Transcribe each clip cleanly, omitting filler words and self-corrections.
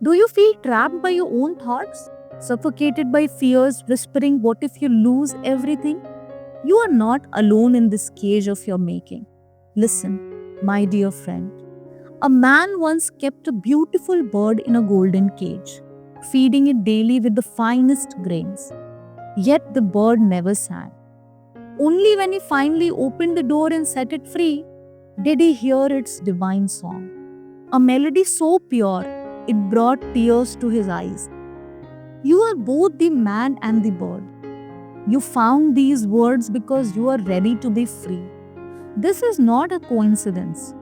Do you feel trapped by your own thoughts? Suffocated by fears whispering, what if you lose everything? You are not alone in this cage of your making. Listen, my dear friend. A man once kept a beautiful bird in a golden cage, feeding it daily with the finest grains. Yet the bird never sang. Only when he finally opened the door and set it free did he hear its divine song. A melody so pure it brought tears to his eyes. You are both the man and the bird. You found these words because you are ready to be free. This is not a coincidence.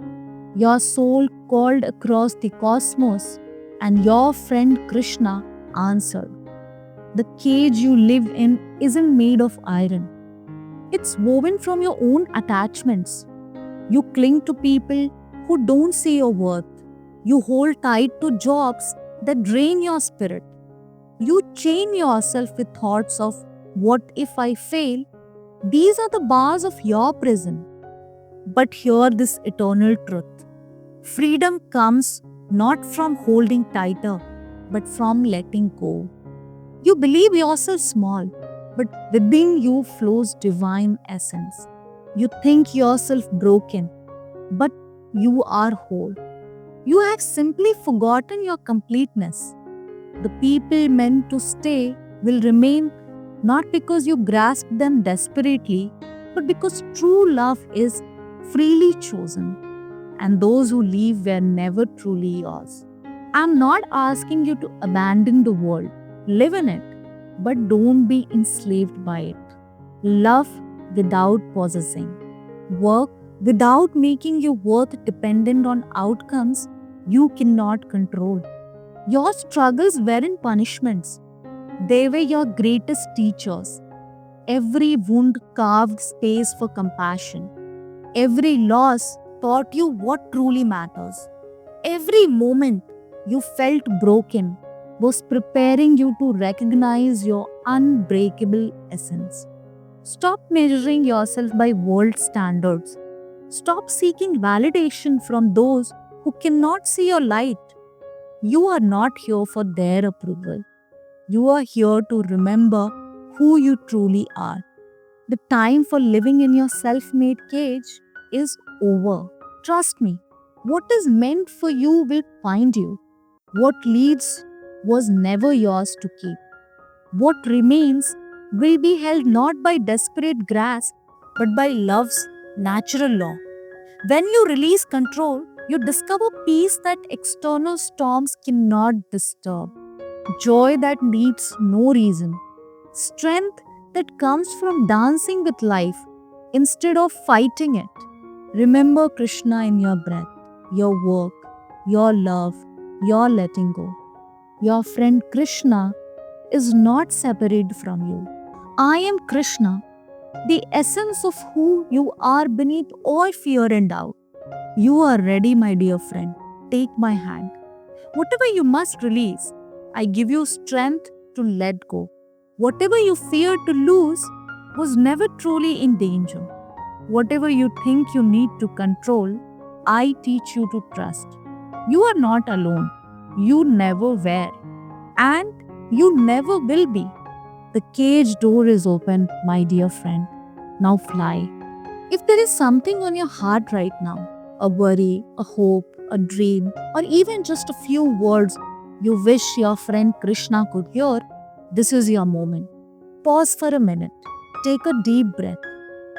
Your soul called across the cosmos, and your friend Krishna answered. The cage you live in isn't made of iron, it's woven from your own attachments. You cling to people who don't see your worth. You hold tight to jobs that drain your spirit. You chain yourself with thoughts of what if I fail? These are the bars of your prison. But hear this eternal truth. Freedom comes not from holding tighter, but from letting go. You believe yourself small, but within you flows divine essence. You think yourself broken, but you are whole. You have simply forgotten your completeness. The people meant to stay will remain not because you grasp them desperately, but because true love is freely chosen, and those who leave were never truly yours. I'm not asking you to abandon the world, live in it, but don't be enslaved by it. Love without possessing, work without making your worth dependent on outcomes you cannot control. Your struggles weren't punishments, they were your greatest teachers. Every wound carved space for compassion. Every loss taught you what truly matters. Every moment you felt broken was preparing you to recognize your unbreakable essence. Stop measuring yourself by world standards. Stop seeking validation from those who cannot see your light. You are not here for their approval. You are here to remember who you truly are. The time for living in your self made cage is over. Trust me, what is meant for you will find you. What leads was never yours to keep. What remains will be held not by desperate grasp but by love's natural law. When you release control, you discover peace that external storms cannot disturb, joy that needs no reason, strength that comes from dancing with life instead of fighting it. Remember Krishna in your breath, your work, your love, your letting go. Your friend Krishna is not separated from you. I am Krishna, the essence of who you are beneath all fear and doubt. You are ready, my dear friend. Take my hand. Whatever you must release, I give you strength to let go. Whatever you fear to lose was never truly in danger. Whatever you think you need to control, I teach you to trust. You are not alone. You never were. And you never will be. The cage door is open, my dear friend. Now fly. If there is something on your heart right now, a worry, a hope, a dream, or even just a few words you wish your friend Krishna could hear, this is your moment. Pause for a minute. Take a deep breath.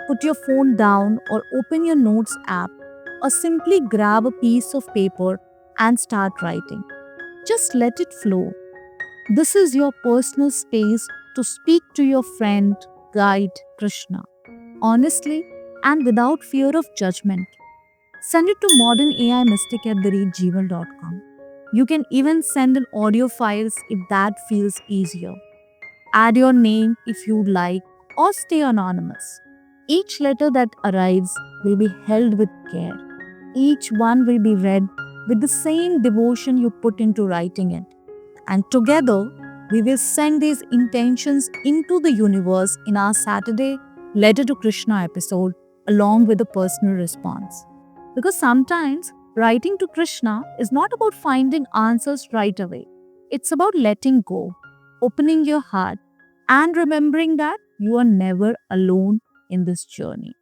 Put your phone down or open your notes app or simply grab a piece of paper and start writing. Just let it flow. This is your personal space to speak to your friend, guide, Krishna, honestly and without fear of judgment. Send it to modernaimystic@gmail.com. You can even send an audio files if that feels easier. Add your name if you'd like or stay anonymous. Each letter that arrives will be held with care. Each one will be read with the same devotion you put into writing it. And together, we will send these intentions into the universe in our Saturday Letter to Krishna episode along with a personal response. Because sometimes Writing to Krishna is not about finding answers right away. It's about letting go, opening your heart, and remembering that you are never alone in this journey.